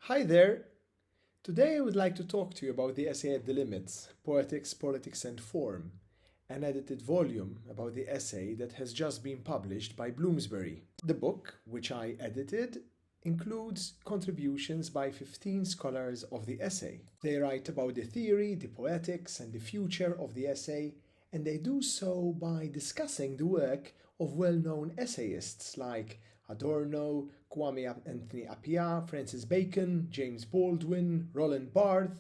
Hi there! Today I would like to talk to you about the essay At the Limits, Poetics, Politics and Form, an edited volume about the essay that has just been published by Bloomsbury. The book, which I edited, includes contributions by 15 scholars of the essay. They write about the theory, the poetics, and the future of the essay, and they do so by discussing the work of well-known essayists like Adorno, Kwame Anthony Appiah, Francis Bacon, James Baldwin, Roland Barthes,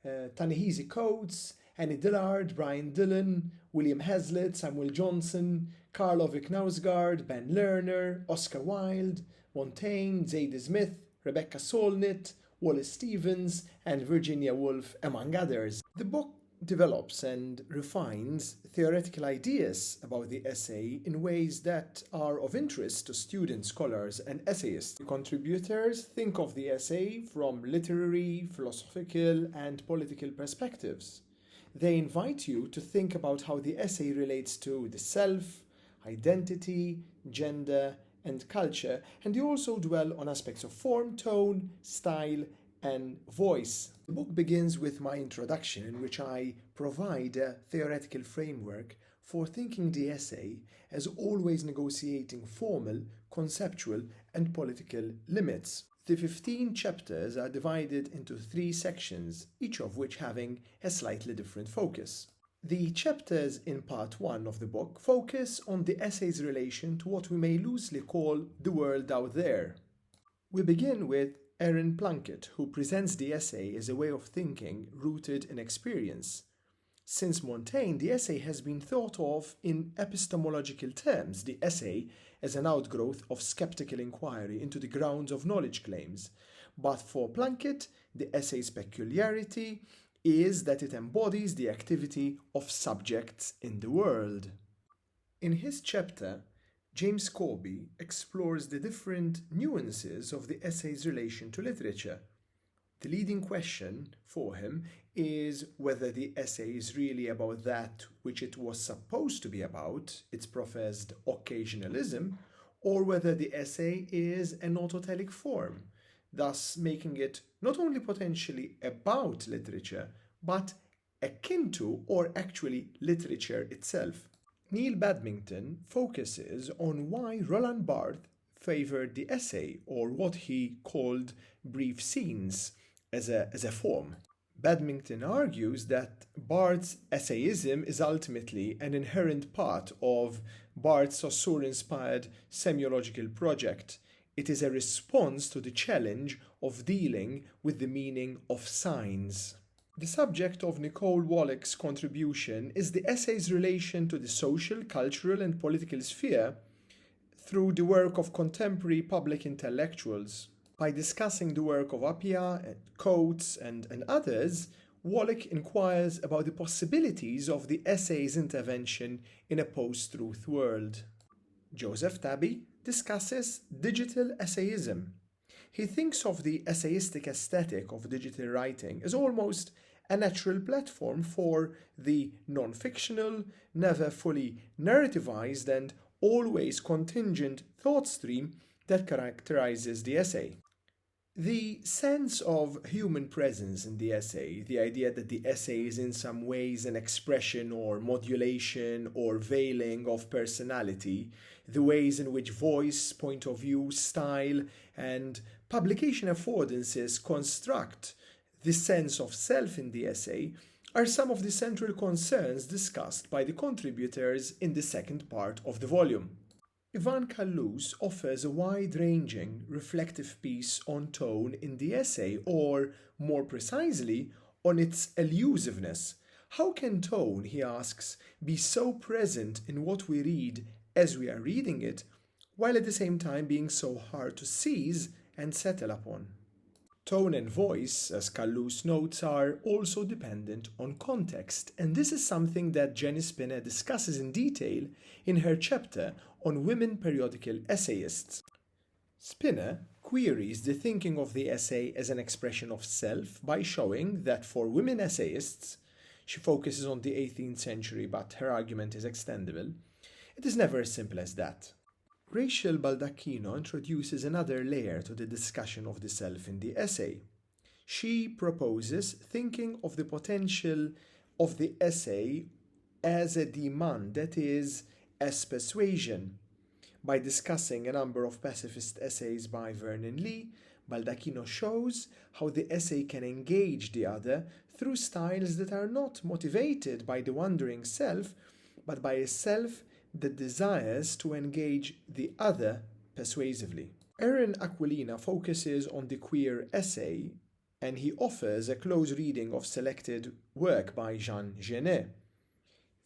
Ta-Nehisi Coates, Annie Dillard, Brian Dillon, William Hazlitt, Samuel Johnson, Karl Ove Knausgaard, Ben Lerner, Oscar Wilde, Montaigne, Zadie Smith, Rebecca Solnit, Wallace Stevens, and Virginia Woolf, among others. The book develops and refines theoretical ideas about the essay in ways that are of interest to students, scholars, and essayists. The contributors think of the essay from literary, philosophical, and political perspectives. They invite you to think about how the essay relates to the self, identity, gender, and culture, and they also dwell on aspects of form, tone, style, and voice. The book begins with my introduction, in which I provide a theoretical framework for thinking the essay as always negotiating formal, conceptual, and political limits. The 15 chapters are divided into 3 sections, each of which having a slightly different focus. The chapters in part 1 of the book focus on the essay's relation to what we may loosely call the world out there. We begin with Aaron Plunkett, who presents the essay as a way of thinking rooted in experience. Since Montaigne, the essay has been thought of in epistemological terms, the essay as an outgrowth of skeptical inquiry into the grounds of knowledge claims. But for Plunkett, the essay's peculiarity is that it embodies the activity of subjects in the world. In his chapter, James Corby explores the different nuances of the essay's relation to literature. The leading question for him is whether the essay is really about that which it was supposed to be about, its professed occasionalism, or whether the essay is an autotelic form, thus making it not only potentially about literature, but akin to or actually literature itself. Neil Badmington focuses on why Roland Barthes favoured the essay, or what he called brief scenes, as a form. Badmington argues that Barthes' essayism is ultimately an inherent part of Barthes' Saussure-inspired semiological project. It is a response to the challenge of dealing with the meaning of signs. The subject of Nicole Wallach's contribution is the essay's relation to the social, cultural, and political sphere through the work of contemporary public intellectuals. By discussing the work of Appiah, Coates, and others, Wallach inquires about the possibilities of the essay's intervention in a post-truth world. Joseph Tabby discusses digital essayism. He thinks of the essayistic aesthetic of digital writing as almost a natural platform for the non-fictional, never fully narrativized, and always contingent thought stream that characterizes the essay. The sense of human presence in the essay, the idea that the essay is in some ways an expression or modulation or veiling of personality, the ways in which voice, point of view, style, and publication affordances construct the sense of self in the essay, are some of the central concerns discussed by the contributors in the second part of the volume. Ivan Kallous offers a wide-ranging, reflective piece on tone in the essay, or, more precisely, on its elusiveness. How can tone, he asks, be so present in what we read as we are reading it, while at the same time being so hard to seize and settle upon? Tone and voice, as Kallous notes, are also dependent on context, and this is something that Jenny Spinner discusses in detail in her chapter on women periodical essayists. Spinner queries the thinking of the essay as an expression of self by showing that for women essayists, she focuses on the 18th century but her argument is extendable, it is never as simple as that. Rachel Baldacchino introduces another layer to the discussion of the self in the essay. She proposes thinking of the potential of the essay as a demand, that is, as persuasion. By discussing a number of pacifist essays by Vernon Lee, Baldacchino shows how the essay can engage the other through styles that are not motivated by the wandering self, but by a self that desires to engage the other persuasively. Aaron Aquilina focuses on the queer essay, and he offers a close reading of selected work by Jean Genet.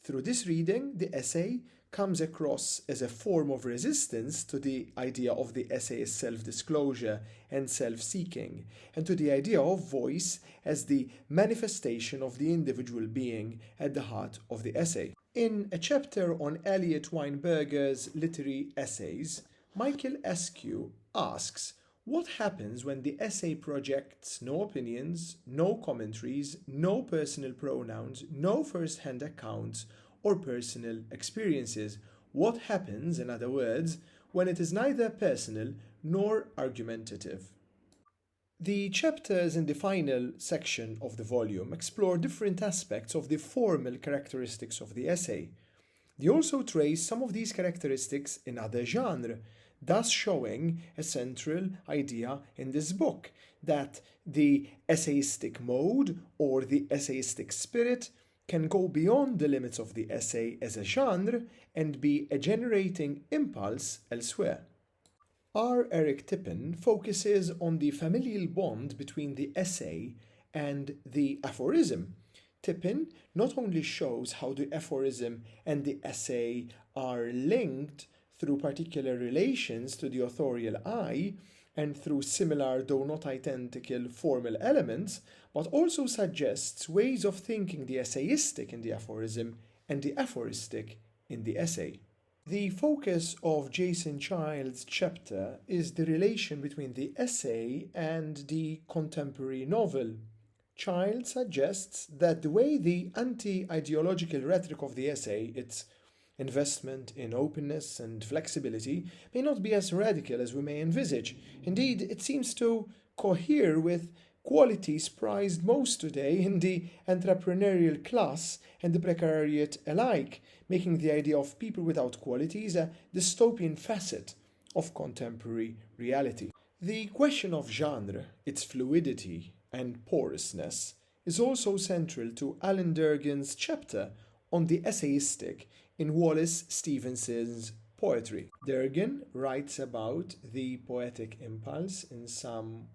Through this reading, the essay comes across as a form of resistance to the idea of the essay as self-disclosure and self-seeking, and to the idea of voice as the manifestation of the individual being at the heart of the essay. In a chapter on Elliot Weinberger's literary essays, Michael Askew asks, what happens when the essay projects no opinions, no commentaries, no personal pronouns, no first-hand accounts, or personal experiences? What happens, in other words, when it is neither personal nor argumentative? The chapters in the final section of the volume explore different aspects of the formal characteristics of the essay. They also trace some of these characteristics in other genres, thus showing a central idea in this book, that the essayistic mode or the essayistic spirit can go beyond the limits of the essay as a genre and be a generating impulse elsewhere. R. Eric Tippin focuses on the familial bond between the essay and the aphorism. Tippin not only shows how the aphorism and the essay are linked through particular relations to the authorial I and through similar though not identical formal elements, but also suggests ways of thinking the essayistic in the aphorism and the aphoristic in the essay. The focus of Jason Child's chapter is the relation between the essay and the contemporary novel. Child suggests that the way the anti-ideological rhetoric of the essay, its investment in openness and flexibility, may not be as radical as we may envisage. Indeed, it seems to cohere with qualities prized most today in the entrepreneurial class and the precariat alike, making the idea of people without qualities a dystopian facet of contemporary reality. The question of genre, its fluidity and porousness, is also central to Alan Durgan's chapter on the essayistic in Wallace Stevenson's poetry. Durgan writes about the poetic impulse in some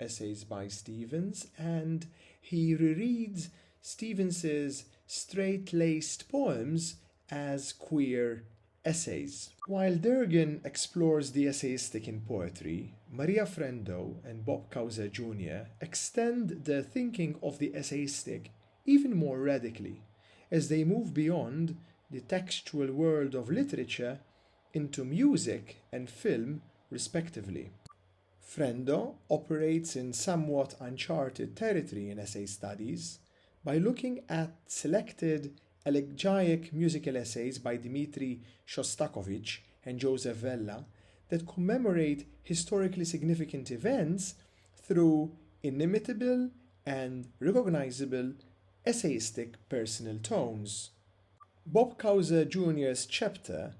essays by Stevens, and he rereads Stevens's straight-laced poems as queer essays. While Durgan explores the essayistic in poetry, Maria Frendo and Bob Causa Jr. extend the thinking of the essayistic even more radically, as they move beyond the textual world of literature into music and film, respectively. Frendo operates in somewhat uncharted territory in essay studies by looking at selected elegiac musical essays by Dmitri Shostakovich and Joseph Vella that commemorate historically significant events through inimitable and recognizable essayistic personal tones. Bob Causa Jr.'s chapter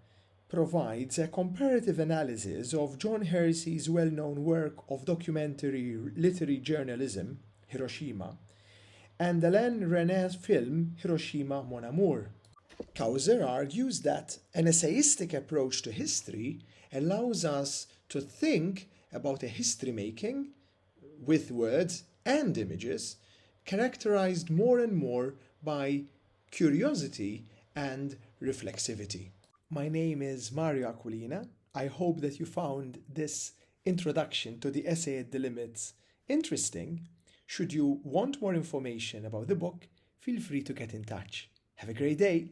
provides a comparative analysis of John Hersey's well-known work of documentary literary journalism, Hiroshima, and Alain René's film, Hiroshima Mon Amour. Causa argues that an essayistic approach to history allows us to think about a history-making, with words and images, characterized more and more by curiosity and reflexivity. My name is Mario Aquilina. I hope that you found this introduction to the essay at the limits interesting. Should you want more information about the book, feel free to get in touch. Have a great day!